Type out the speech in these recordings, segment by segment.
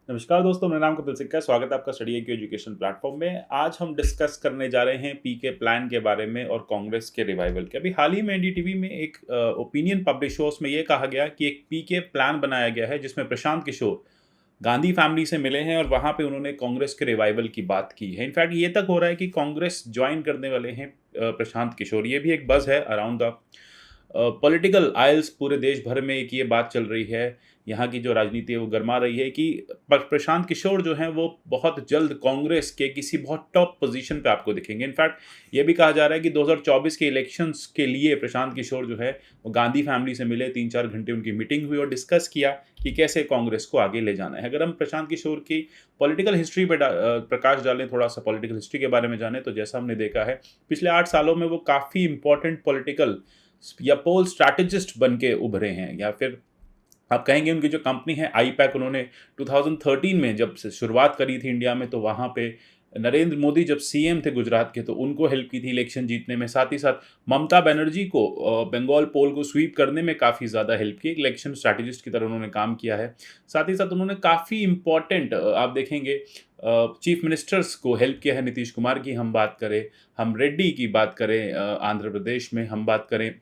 नमस्कार दोस्तों, मेरा नाम कपिल सिक्का है। स्वागत है आपका study I Q education platform में। आज हम डिस्कस करने जा रहे हैं पीके प्लान के बारे में और कांग्रेस के रिवाइवल के। अभी हाल ही में एनडीटीवी में एक ओपिनियन पब्लिश हुआ, उसमें ये कहा गया कि एक पीके प्लान बनाया गया है जिसमें प्रशांत किशोर गांधी फैमिली से मिले हैं और वहां पे उन्होंने कांग्रेस के रिवाइवल की बात की है। इनफैक्ट ये तक हो रहा है कि कांग्रेस ज्वाइन करने वाले हैं प्रशांत किशोर। ये भी एक बज़ है अराउंड द पॉलिटिकल आइल्स। पूरे देश भर में एक ये बात चल रही है, यहाँ की जो राजनीति है वो गरमा रही है कि प्रशांत किशोर जो हैं वो बहुत जल्द कांग्रेस के किसी बहुत टॉप पोजीशन पे आपको दिखेंगे। इनफैक्ट ये भी कहा जा रहा है कि 2024 के इलेक्शंस के लिए प्रशांत किशोर जो है वो गांधी फैमिली से मिले, 3-4 घंटे उनकी मीटिंग हुई और डिस्कस किया कि कैसे कांग्रेस को आगे ले जाना है। अगर हम प्रशांत किशोर की पॉलिटिकल हिस्ट्री पर प्रकाश डालें, थोड़ा सा पॉलिटिकल हिस्ट्री के बारे में जानें, तो जैसा हमने देखा है पिछले 8 सालों में वो काफ़ी इंपॉर्टेंट पॉलिटिकल या पोल स्ट्रैटेजिस्ट बन के उभरे हैं। या फिर आप कहेंगे उनकी जो कंपनी है आईपैक, उन्होंने 2013 में जब से शुरुआत करी थी इंडिया में, तो वहाँ पे नरेंद्र मोदी जब सीएम थे गुजरात के, तो उनको हेल्प की थी इलेक्शन जीतने में। साथ ही साथ ममता बनर्जी को बंगाल पोल को स्वीप करने में काफ़ी ज़्यादा हेल्प की। एक इलेक्शन स्ट्रैटेजिस्ट की तरह उन्होंने काम किया है। साथ ही साथ उन्होंने काफ़ी इंपॉर्टेंट आप देखेंगे चीफ मिनिस्टर्स को हेल्प किया है। नीतीश कुमार की हम बात करें, हम रेड्डी की बात करें आंध्र प्रदेश में, हम बात करें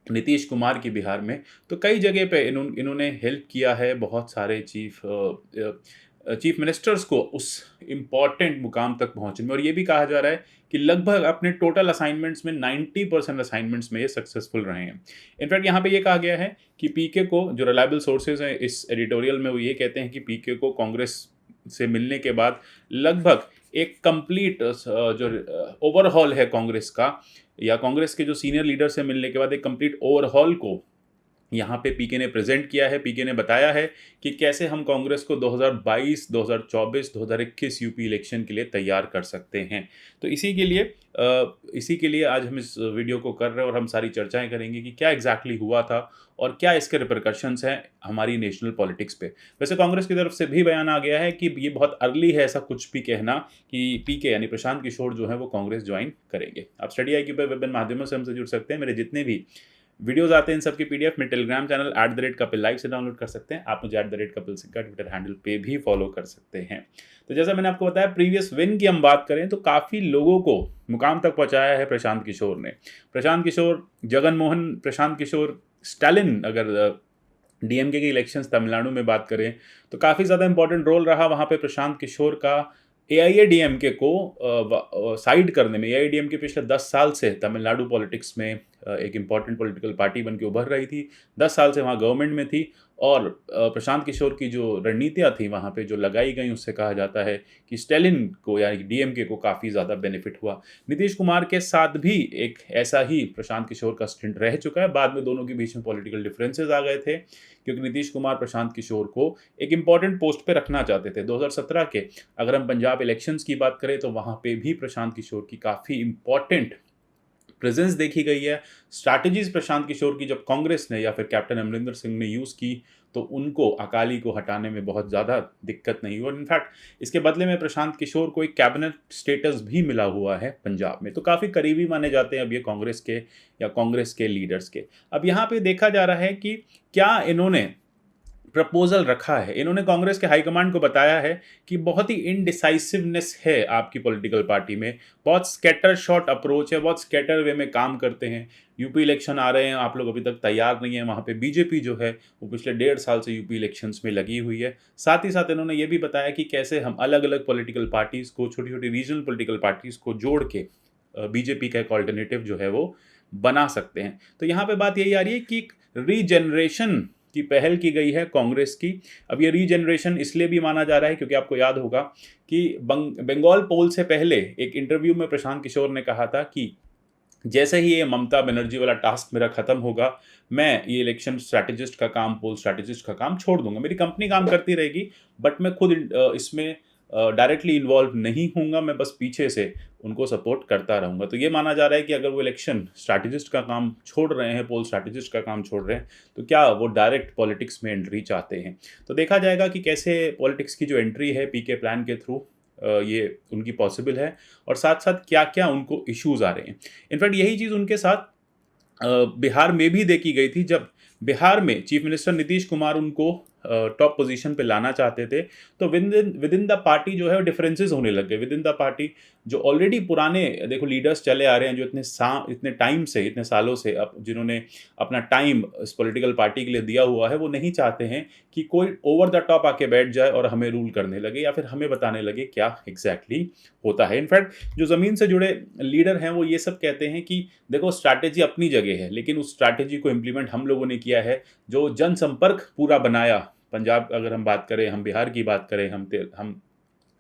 नीतीश कुमार की बिहार में, तो कई जगह पे इन्होंने हेल्प किया है बहुत सारे चीफ मिनिस्टर्स को उस इम्पॉर्टेंट मुकाम तक पहुंचने में। और ये भी कहा जा रहा है कि लगभग अपने टोटल असाइनमेंट्स में 90% असाइनमेंट्स में ये सक्सेसफुल रहे हैं। इनफैक्ट यहाँ पे ये कहा गया है कि पीके को, जो रिलायबल सोर्सेज हैं इस एडिटोरियल में, वो ये कहते हैं कि पीके को कांग्रेस से मिलने के बाद लगभग एक कंप्लीट जो ओवरहॉल है कांग्रेस का, या कांग्रेस के जो सीनियर लीडर से मिलने के बाद एक कंप्लीट ओवरहॉल को यहाँ पे पीके ने प्रेजेंट किया है। पीके ने बताया है कि कैसे हम कांग्रेस को 2022, 2024, 2021 यूपी इलेक्शन के लिए तैयार कर सकते हैं। तो इसी के लिए आज हम इस वीडियो को कर रहे हैं और हम सारी चर्चाएं करेंगे कि क्या एग्जैक्टली हुआ था और क्या इसके रिपरकशंस हैं हमारी नेशनल पॉलिटिक्स पे। वैसे कांग्रेस की तरफ से भी बयान आ गया है कि ये बहुत अर्ली है ऐसा कुछ भी कहना कि पीके यानी प्रशांत किशोर जो है वो कांग्रेस ज्वाइन करेंगे। आप स्टडी आई क्यू पे विभिन्न माध्यमों से हमसे जुड़ सकते हैं। मेरे जितने भी वीडियोस आते हैं इन सबकी पीडीएफ में टेलीग्राम चैनल @कपिल लाइव से डाउनलोड कर सकते हैं। आप मुझे @कपिल सिक्का ट्विटर हैंडल पे भी फॉलो कर सकते हैं। तो जैसा मैंने आपको बताया, प्रीवियस विन की हम बात करें तो काफ़ी लोगों को मुकाम तक पहुंचाया है प्रशांत किशोर ने। प्रशांत किशोर, जगन मोहन, प्रशांत किशोर, स्टालिन, अगर डीएमके के इलेक्शंस तमिलनाडु में बात करें तो काफ़ी ज़्यादा इंपॉर्टेंट रोल रहा वहाँ पे प्रशांत किशोर का एआईएडीएमके को साइड करने में। एआईएडीएमके पिछले 10 साल से तमिलनाडु पॉलिटिक्स में एक इम्पॉर्टेंट पॉलिटिकल पार्टी बन के उभर रही थी। 10 साल से वहाँ गवर्नमेंट में थी और प्रशांत किशोर की जो रणनीतियाँ थी वहाँ पे जो लगाई गई, उससे कहा जाता है कि स्टैलिन को यानी डीएमके को काफ़ी ज़्यादा बेनिफिट हुआ। नीतीश कुमार के साथ भी एक ऐसा ही प्रशांत किशोर का स्टिंट रह चुका है। बाद में दोनों के बीच में पॉलिटिकल डिफरेंसेस आ गए थे क्योंकि नीतीश कुमार प्रशांत किशोर को एक इंपॉर्टेंट पोस्ट पे रखना चाहते थे। 2017 के अगर हम पंजाब इलेक्शंस की बात करें तो वहाँ पे भी प्रशांत किशोर की काफ़ी इंपॉर्टेंट प्रेजेंस देखी गई है। स्ट्रैटेजीज प्रशांत किशोर की जब कांग्रेस ने या फिर कैप्टन अमरिंदर सिंह ने यूज़ की तो उनको अकाली को हटाने में बहुत ज़्यादा दिक्कत नहीं हुई। और इनफैक्ट इसके बदले में प्रशांत किशोर को एक कैबिनेट स्टेटस भी मिला हुआ है पंजाब में। तो काफ़ी करीबी माने जाते हैं अब ये कांग्रेस के या कांग्रेस के लीडर्स के। अब यहाँ पे देखा जा रहा है कि क्या इन्होंने प्रपोजल रखा है। इन्होंने कांग्रेस के हाईकमांड को बताया है कि बहुत ही इनडिसाइसिवनेस है आपकी पॉलिटिकल पार्टी में, बहुत स्कैटर शॉट अप्रोच है, बहुत स्कैटर वे में काम करते हैं। यूपी इलेक्शन आ रहे हैं, आप लोग अभी तक तैयार नहीं है। वहाँ पे बीजेपी जो है वो पिछले 1.5 साल से यूपी इलेक्शंस में लगी हुई है। साथ ही साथ इन्होंने ये भी बताया कि कैसे हम अलग अलग पॉलिटिकल पार्टीज़ को, छोटी छोटी रीजनल पॉलिटिकल पार्टीज़ को जोड़ के बीजेपी का एक ऑल्टरनेटिव जो है वो बना सकते हैं। तो यहाँ पे बात यही आ रही है कि रीजनरेशन की पहल की गई है कांग्रेस की। अब ये रीजनरेशन इसलिए भी माना जा रहा है क्योंकि आपको याद होगा कि बंगाल पोल से पहले एक इंटरव्यू में प्रशांत किशोर ने कहा था कि जैसे ही ये ममता बनर्जी वाला टास्क मेरा खत्म होगा, मैं ये इलेक्शन स्ट्रैटेजिस्ट का काम, पोल स्ट्रैटेजिस्ट का काम छोड़ दूंगा। मेरी कंपनी काम करती रहेगी बट मैं खुद इसमें डायरेक्टली इन्वॉल्व नहीं होऊंगा, मैं बस पीछे से उनको सपोर्ट करता रहूंगा। तो ये माना जा रहा है कि अगर वो इलेक्शन स्ट्रैटेजिस्ट का काम छोड़ रहे हैं, पोल स्ट्रैटेजिस्ट का काम छोड़ रहे हैं, तो क्या वो डायरेक्ट पॉलिटिक्स में एंट्री चाहते हैं। तो देखा जाएगा कि कैसे पॉलिटिक्स की जो एंट्री है पीके प्लान के थ्रू ये उनकी पॉसिबल है और साथ साथ क्या क्या उनको इश्यूज आ रहे हैं। इनफैक्ट यही चीज़ उनके साथ बिहार में भी देखी गई थी, जब बिहार में चीफ मिनिस्टर नीतीश कुमार उनको टॉप पोजीशन पे लाना चाहते थे, तो विद इन द पार्टी जो है वो डिफरेंसेस होने लग गए। विद इन द पार्टी जो ऑलरेडी पुराने देखो लीडर्स चले आ रहे हैं, जो इतने टाइम से, इतने सालों से जिन्होंने अपना टाइम इस पॉलिटिकल पार्टी के लिए दिया हुआ है, वो नहीं चाहते हैं कि कोई ओवर द टॉप आके बैठ जाए और हमें रूल करने लगे या फिर हमें बताने लगे क्या एग्जैक्टली होता है। इनफैक्ट जो ज़मीन से जुड़े लीडर हैं वो ये सब कहते हैं कि देखो स्ट्रैटेजी अपनी जगह है, लेकिन उस स्ट्रैटेजी को इम्प्लीमेंट हम लोगों ने किया है, जो जनसंपर्क पूरा बनाया। पंजाब अगर हम बात करें, हम बिहार की बात करें, हम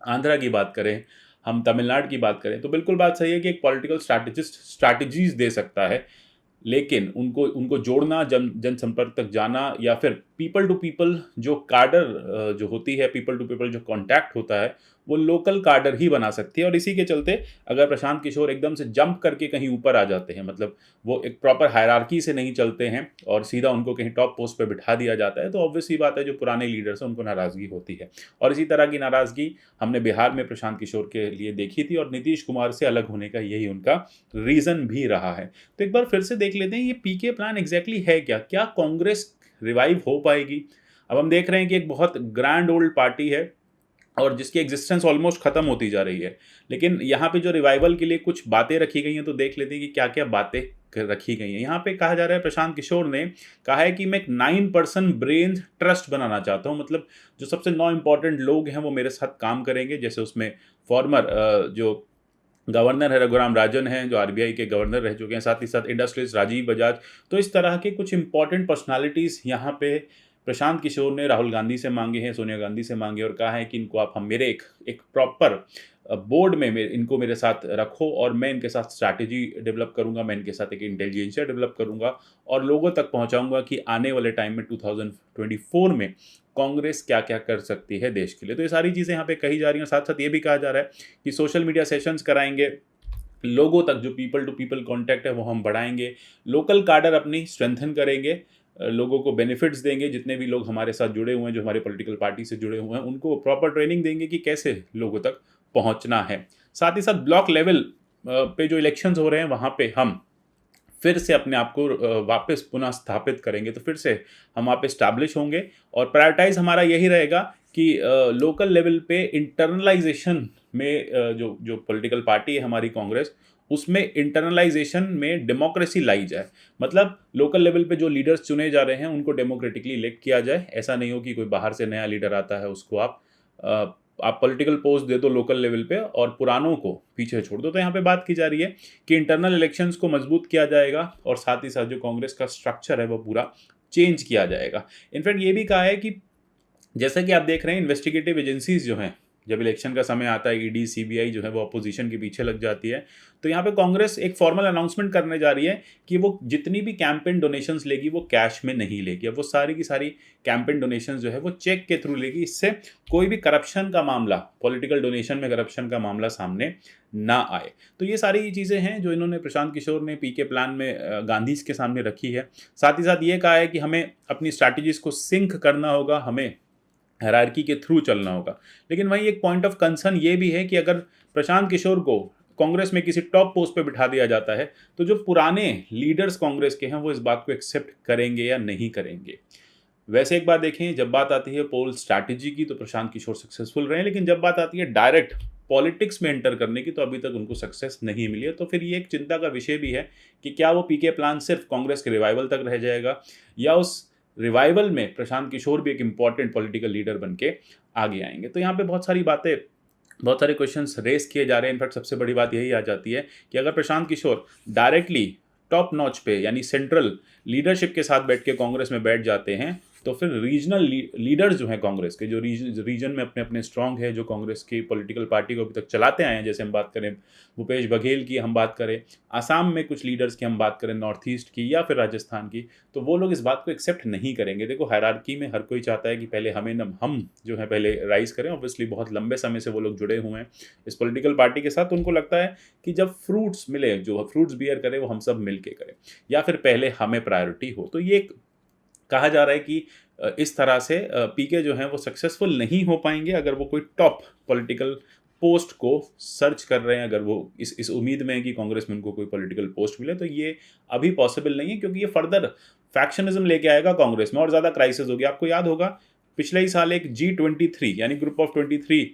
आंध्रा की बात करें, हम तमिलनाडु की बात करें, तो बिल्कुल बात सही है कि एक पॉलिटिकल स्ट्रैटेजिस्ट स्ट्रैटेजीज दे सकता है, लेकिन उनको उनको जोड़ना, जनसंपर्क तक जाना, या फिर पीपल टू पीपल जो कार्डर जो होती है, पीपल टू पीपल जो कांटेक्ट होता है, वो लोकल कार्डर ही बना सकती है। और इसी के चलते अगर प्रशांत किशोर एकदम से जंप करके कहीं ऊपर आ जाते हैं, मतलब वो एक प्रॉपर हायरार्की से नहीं चलते हैं और सीधा उनको कहीं टॉप पोस्ट पे बिठा दिया जाता है, तो ऑब्वियस ही बात है जो पुराने लीडर्स हैं उनको नाराज़गी होती है। और इसी तरह की नाराज़गी हमने बिहार में प्रशांत किशोर के लिए देखी थी, और नीतीश कुमार से अलग होने का यही उनका रीज़न भी रहा है। तो एक बार फिर से देख लेते हैं ये पीके प्लान एग्जैक्टली है क्या? क्या कांग्रेस रिवाइव हो पाएगी? अब हम देख रहे हैं कि एक बहुत ग्रैंड ओल्ड पार्टी है और जिसकी एग्जिस्टेंस ऑलमोस्ट खत्म होती जा रही है, लेकिन यहाँ पे जो रिवाइवल के लिए कुछ बातें रखी गई हैं, तो देख लेते हैं कि क्या क्या बातें रखी गई हैं। यहाँ पे कहा जा रहा है, प्रशांत किशोर ने कहा है कि मैं एक 9% ब्रेन ट्रस्ट बनाना चाहता हूँ, मतलब जो सबसे 9 इंपॉर्टेंट लोग हैं वो मेरे साथ काम करेंगे। जैसे उसमें फॉर्मर जो गवर्नर है रघुराम राजन हैं, जो आरबीआई के गवर्नर रह चुके हैं, साथ ही साथ इंडस्ट्रियलिस्ट राजीव बजाज। तो इस तरह के कुछ इंपॉर्टेंट पर्सनालिटीज़ यहाँ पे प्रशांत किशोर ने राहुल गांधी से मांगे हैं, सोनिया गांधी से मांगे, और कहा है कि इनको आप हम मेरे एक प्रॉपर बोर्ड में इनको मेरे साथ रखो, और मैं इनके साथ स्ट्रैटेजी डेवलप करूंगा, मैं इनके साथ एक इंटेलिजेंसिया डेवलप करूंगा और लोगों तक पहुंचाऊंगा कि आने वाले टाइम में 2024 में कांग्रेस क्या क्या कर सकती है देश के लिए। तो ये सारी चीज़ें यहाँ पे कही जा रही हैं। साथ साथ ये भी कहा जा रहा है कि सोशल मीडिया सेशंस कराएंगे, लोगों तक जो पीपल टू पीपल कॉन्टैक्ट है वो हम बढ़ाएंगे, लोकल कार्डर अपनी स्ट्रेंथन करेंगे, लोगों को बेनिफिट्स देंगे, जितने भी लोग हमारे साथ जुड़े हुए हैं, जो हमारे पॉलिटिकल पार्टी से जुड़े हुए हैं, उनको प्रॉपर ट्रेनिंग देंगे कि कैसे लोगों तक पहुंचना है। साथ ही साथ ब्लॉक लेवल पे जो इलेक्शंस हो रहे हैं वहाँ पे हम फिर से अपने आप को वापस पुनः स्थापित करेंगे, तो फिर से हम वहाँ पे स्टैब्लिश होंगे। और प्रायोरिटाइज हमारा यही रहेगा कि लोकल लेवल पे इंटरनलाइजेशन में जो जो पॉलिटिकल पार्टी है हमारी कांग्रेस, उसमें इंटरनलाइजेशन में डेमोक्रेसी लाई जाए। मतलब लोकल लेवल पे जो लीडर्स चुने जा रहे हैं उनको डेमोक्रेटिकली इलेक्ट किया जाए। ऐसा नहीं हो कि कोई बाहर से नया लीडर आता है, उसको आप पॉलिटिकल पोस्ट दे दो लोकल लेवल पे और पुरानों को पीछे छोड़ दो। तो यहाँ पे बात की जा रही है कि इंटरनल इलेक्शंस को मजबूत किया जाएगा, और साथ ही साथ जो कांग्रेस का स्ट्रक्चर है वो पूरा चेंज किया जाएगा। इनफैक्ट ये भी कहा है कि जैसा कि आप देख रहे हैं, इन्वेस्टिगेटिव एजेंसीज जो हैं, जब इलेक्शन का समय आता है, ईडी सीबीआई जो है वो अपोजिशन के पीछे लग जाती है। तो यहाँ पे कांग्रेस एक फॉर्मल अनाउंसमेंट करने जा रही है कि वो जितनी भी कैंपेन डोनेशंस लेगी वो कैश में नहीं लेगी। अब वो सारी की सारी कैंपेन डोनेशंस जो है वो चेक के थ्रू लेगी। इससे कोई भी करप्शन का मामला, पॉलिटिकल डोनेशन में करप्शन का मामला सामने ना आए। तो ये सारी चीज़ें हैं जो इन्होंने, प्रशांत किशोर ने पीके प्लान में गांधी के सामने रखी है। साथ ही साथ ये कहा है कि हमें अपनी स्ट्रैटेजीज को सिंक करना होगा, हमें हायरार्की के थ्रू चलना होगा। लेकिन वहीं एक पॉइंट ऑफ कंसर्न ये भी है कि अगर प्रशांत किशोर को कांग्रेस में किसी टॉप पोस्ट पे बिठा दिया जाता है, तो जो पुराने लीडर्स कांग्रेस के हैं वो इस बात को एक्सेप्ट करेंगे या नहीं करेंगे। वैसे एक बात देखें, जब बात आती है पोल स्ट्रैटेजी की तो प्रशांत किशोर सक्सेसफुल रहे, लेकिन जब बात आती है डायरेक्ट पॉलिटिक्स में एंटर करने की तो अभी तक उनको सक्सेस नहीं मिली है। तो फिर ये एक चिंता का विषय भी है कि क्या वो पीके प्लान सिर्फ कांग्रेस के रिवाइवल तक रह जाएगा, या उस रिवाइवल में प्रशांत किशोर भी एक इंपॉर्टेंट पॉलिटिकल लीडर बन के आगे आएंगे। तो यहाँ पे बहुत सारी बातें, बहुत सारे क्वेश्चंस रेस किए जा रहे हैं। इनफैक्ट सबसे बड़ी बात यही आ जाती है कि अगर Prashant Kishor directly top notch पे यानी सेंट्रल लीडरशिप के साथ बैठ के कांग्रेस में बैठ जाते हैं, तो फिर रीजनल लीडर्स जो हैं कांग्रेस के, जो रीजन में अपने अपने स्ट्रांग है, जो कांग्रेस की पॉलिटिकल पार्टी को अभी तक चलाते आए हैं, जैसे हम बात करें भूपेश बघेल की, हम बात करें आसाम में कुछ लीडर्स की, हम बात करें नॉर्थ ईस्ट की या फिर राजस्थान की, तो वो लोग इस बात को एक्सेप्ट नहीं करेंगे। देखो हायरार्की में हर कोई चाहता है कि पहले हम जो है पहले राइज करें। ऑब्वियसली बहुत लंबे समय से वो लोग जुड़े हुए हैं इस पॉलिटिकल पार्टी के साथ, तो उनको लगता है कि जब फ्रूट्स मिले, जो फ्रूट्स बियर करे वो हम सब मिल के करें, या फिर पहले हमें प्रायोरिटी हो। तो ये कहा जा रहा है कि इस तरह से पीके जो हैं वो सक्सेसफुल नहीं हो पाएंगे अगर वो कोई टॉप पॉलिटिकल पोस्ट को सर्च कर रहे हैं, अगर वो इस उम्मीद में है कि कांग्रेस में उनको कोई पॉलिटिकल पोस्ट मिले। तो ये अभी पॉसिबल नहीं है, क्योंकि ये फर्दर फैक्शनिज्म लेके आएगा कांग्रेस में और ज़्यादा क्राइसिस होगी। आपको याद होगा पिछले ही साल एक G23 यानी ग्रुप ऑफ 23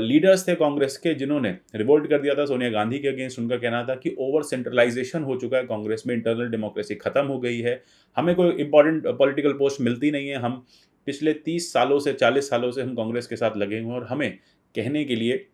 लीडर्स थे कांग्रेस के जिन्होंने रिवोल्ट कर दिया था सोनिया गांधी के अगेंस्ट। उनका कहना था कि ओवर सेंट्रलाइजेशन हो चुका है कांग्रेस में, इंटरनल डेमोक्रेसी खत्म हो गई है, हमें कोई इंपॉर्टेंट पॉलिटिकल पोस्ट मिलती नहीं है, हम पिछले 30 सालों से 40 सालों से हम कांग्रेस के साथ लगे हुए हैं और हमें कहने के लिए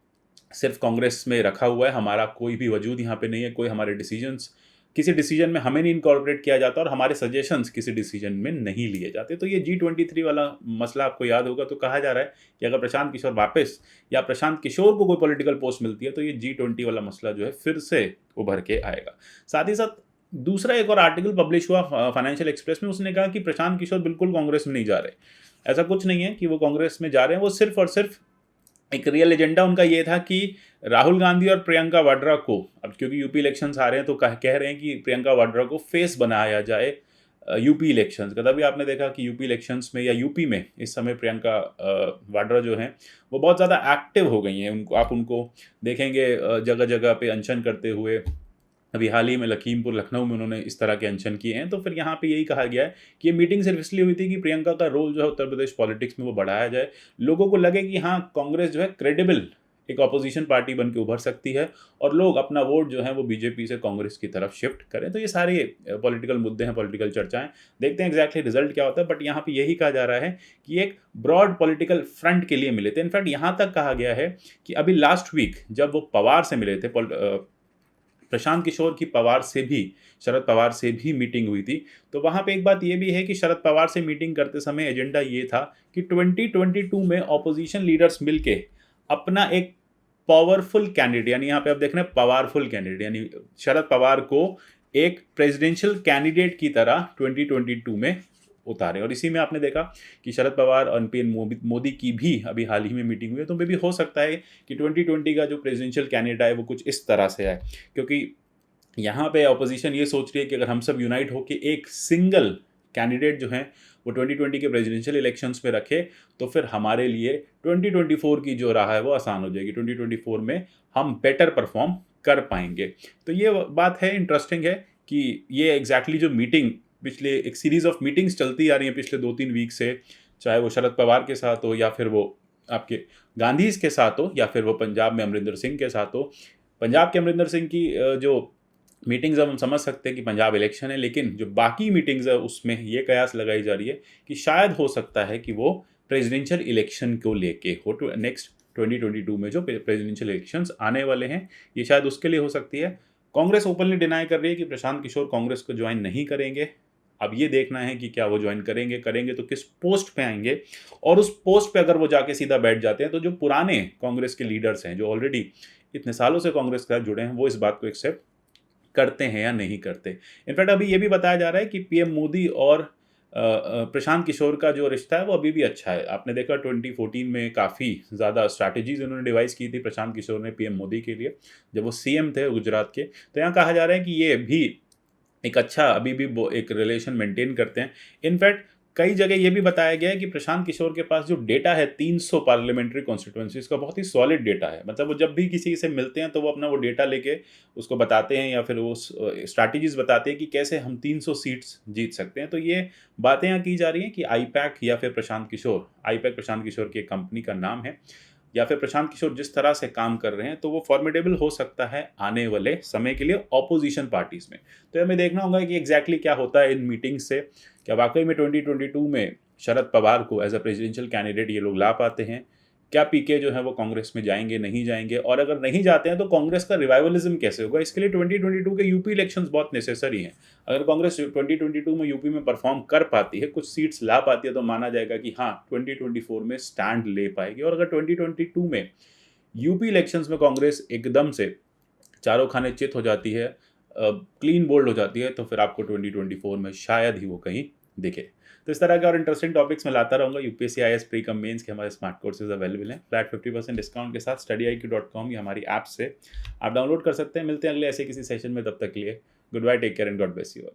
सिर्फ कांग्रेस में रखा हुआ है, हमारा कोई भी वजूद यहाँ पे नहीं है, कोई हमारे डिसीजंस किसी डिसीजन में हमें नहीं इनकॉर्पोरेट किया जाता और हमारे सजेशंस किसी डिसीजन में नहीं लिए जाते। तो ये G23 वाला मसला आपको याद होगा। तो कहा जा रहा है कि अगर प्रशांत किशोर वापस या प्रशांत किशोर को कोई पॉलिटिकल पोस्ट मिलती है तो ये G20 वाला मसला जो है फिर से उभर के आएगा। साथ ही साथ दूसरा एक और आर्टिकल पब्लिश हुआ फाइनेंशियल एक्सप्रेस में, उसने कहा कि प्रशांत किशोर बिल्कुल कांग्रेस में नहीं जा रहे। ऐसा कुछ नहीं है कि वो कांग्रेस में जा रहे हैं, वो सिर्फ और सिर्फ एक रियल एजेंडा उनका ये था कि राहुल गांधी और प्रियंका वाड्रा को, अब क्योंकि यूपी इलेक्शंस आ रहे हैं तो कह रहे हैं कि प्रियंका वाड्रा को फेस बनाया जाए यूपी इलेक्शंस का। तभी आपने देखा कि यूपी इलेक्शंस में या यूपी में इस समय प्रियंका वाड्रा जो हैं वो बहुत ज़्यादा एक्टिव हो गई हैं। उनको आप उनको देखेंगे जगह जगह पे अनशन करते हुए। अभी हाल ही में लखीमपुर लखनऊ में उन्होंने इस तरह के अनशन किए हैं। तो फिर यहाँ पे यही कहा गया है कि ये मीटिंग सिर्फ इसलिए हुई थी कि प्रियंका का रोल जो है उत्तर प्रदेश पॉलिटिक्स में वो बढ़ाया जाए, लोगों को लगे कि हाँ कांग्रेस जो है क्रेडिबल एक ऑपोजिशन पार्टी बन के उभर सकती है और लोग अपना वोट जो है वो बीजेपी से कांग्रेस की तरफ शिफ्ट करें। तो ये सारे पॉलिटिकल मुद्दे हैं, पॉलिटिकल चर्चाएं, देखते हैं एग्जैक्टली रिजल्ट क्या होता है। बट यहाँ पे यही कहा जा रहा है कि एक ब्रॉड पॉलिटिकल फ्रंट के लिए मिले थे। इनफैक्ट यहाँ तक कहा गया है कि अभी लास्ट वीक जब वो पवार से मिले थे, प्रशांत किशोर की शरद पवार से भी मीटिंग हुई थी, तो वहाँ पे एक बात ये भी है कि शरद पवार से मीटिंग करते समय एजेंडा ये था कि 2022 में ऑपोजिशन लीडर्स मिलके अपना एक पावरफुल कैंडिडेट, यानी यहाँ पे आप देख रहे हैं पावरफुल कैंडिडेट, यानी शरद पवार को एक प्रेसिडेंशियल कैंडिडेट की तरह 2022 में उतारे। और इसी में आपने देखा कि शरद पवार और पीएम मोदी की भी अभी हाल ही में मीटिंग हुई है। तो मे भी हो सकता है कि 2020 का जो प्रेसिडेंशियल कैंडिडेट है वो कुछ इस तरह से आए, क्योंकि यहाँ पे अपोजिशन ये सोच रही है कि अगर हम सब यूनाइट होकर एक सिंगल कैंडिडेट जो है वो 2020 के प्रेसिडेंशियल इलेक्शंस में रखे तो फिर हमारे लिए 2024 की जो राह है वो आसान हो जाएगी। 2024 में हम बेटर परफॉर्म कर पाएंगे। तो ये बात है, इंटरेस्टिंग है कि ये एग्जैक्टली जो मीटिंग पिछले एक सीरीज ऑफ मीटिंग्स चलती आ रही हैं पिछले 2-3 वीक से, चाहे वो शरद पवार के साथ हो या फिर वो आपके गांधीज के साथ हो या फिर वो पंजाब में अमरिंदर सिंह के साथ हो। पंजाब के अमरिंदर सिंह की जो मीटिंग्स अब हम समझ सकते हैं कि पंजाब इलेक्शन है, लेकिन जो बाकी मीटिंग्स है उसमें ये कयास लगाई जा रही है कि शायद हो सकता है कि वो प्रेसिडेंशियल इलेक्शन को लेके हो, नेक्स्ट 2022 में जो प्रेसिडेंशियल इलेक्शंस आने वाले हैं ये शायद उसके लिए हो सकती है। कांग्रेस ओपनली डिनाई कर रही है कि प्रशांत किशोर कांग्रेस को ज्वाइन नहीं करेंगे। अब ये देखना है कि क्या वो ज्वाइन करेंगे तो किस पोस्ट पे आएंगे, और उस पोस्ट पे अगर वो जाके सीधा बैठ जाते हैं तो जो पुराने कांग्रेस के लीडर्स हैं जो ऑलरेडी इतने सालों से कांग्रेस के साथ जुड़े हैं वो इस बात को एक्सेप्ट करते हैं या नहीं करते। इनफैक्ट अभी ये भी बताया जा रहा है कि पीएम मोदी और प्रशांत किशोर का जो रिश्ता है वो अभी भी अच्छा है। आपने देखा 2014 में काफ़ी ज़्यादा स्ट्रैटेजीज उन्होंने डिवाइस की थी प्रशांत किशोर ने पीएम मोदी के लिए जब वो सीएम थे गुजरात के। तो यहाँ कहा जा रहा है कि ये भी एक अच्छा अभी भी वो एक रिलेशन मेंटेन करते हैं। इनफैक्ट कई जगह ये भी बताया गया है कि प्रशांत किशोर के पास जो डेटा है 300 पार्लियामेंट्री कॉन्स्टिट्यूएंसीज का बहुत ही सॉलिड डेटा है। मतलब वो जब भी किसी से मिलते हैं तो वो अपना वो डेटा लेके उसको बताते हैं या फिर वो स्ट्रैटेजीज बताते हैं कि कैसे हम 300 सीट्स जीत सकते हैं। तो ये बातें यहाँ की जा रही हैं कि आईपैक या फिर प्रशांत किशोर की कंपनी का नाम है, या फिर प्रशांत किशोर जिस तरह से काम कर रहे हैं तो वो फॉर्मिडेबल हो सकता है आने वाले समय के लिए ऑपोजिशन पार्टीज में। तो हमें देखना होगा कि एग्जैक्टली क्या होता है इन मीटिंग्स से, क्या वाकई में 2022 में शरद पवार को एज अ प्रेसिडेंशियल कैंडिडेट ये लोग ला पाते हैं, क्या पीके जो है वो कांग्रेस में जाएंगे नहीं जाएंगे, और अगर नहीं जाते हैं तो कांग्रेस का रिवाइवलिज्म कैसे होगा। इसके लिए 2022 के यूपी इलेक्शंस बहुत नेसेसरी हैं। अगर कांग्रेस 2022 में यूपी में परफॉर्म कर पाती है, कुछ सीट्स ला पाती है, तो माना जाएगा कि हाँ 2024 में स्टैंड ले पाएगी। और अगर 2022 में यूपी इलेक्शंस में कांग्रेस एकदम से चारों खाने चित हो जाती है, क्लीन बोल्ड हो जाती है, तो फिर आपको 2024 में शायद ही वो कहीं दिखे। तो इस तरह के और इंटरेस्टिंग टॉपिक्स मैं लाता रहूँगा। UPSC IAS pre cum mains के हमारे स्मार्ट कोर्सेज अवेलेबल हैं फ्लैट 50% डिस्काउंट के साथ studiiq.com, ये हमारी ऐप से आप डाउनलोड कर सकते हैं। मिलते हैं अगले ऐसे किसी सेशन में, तब तक के लिए goodbye, take care and God bless you all.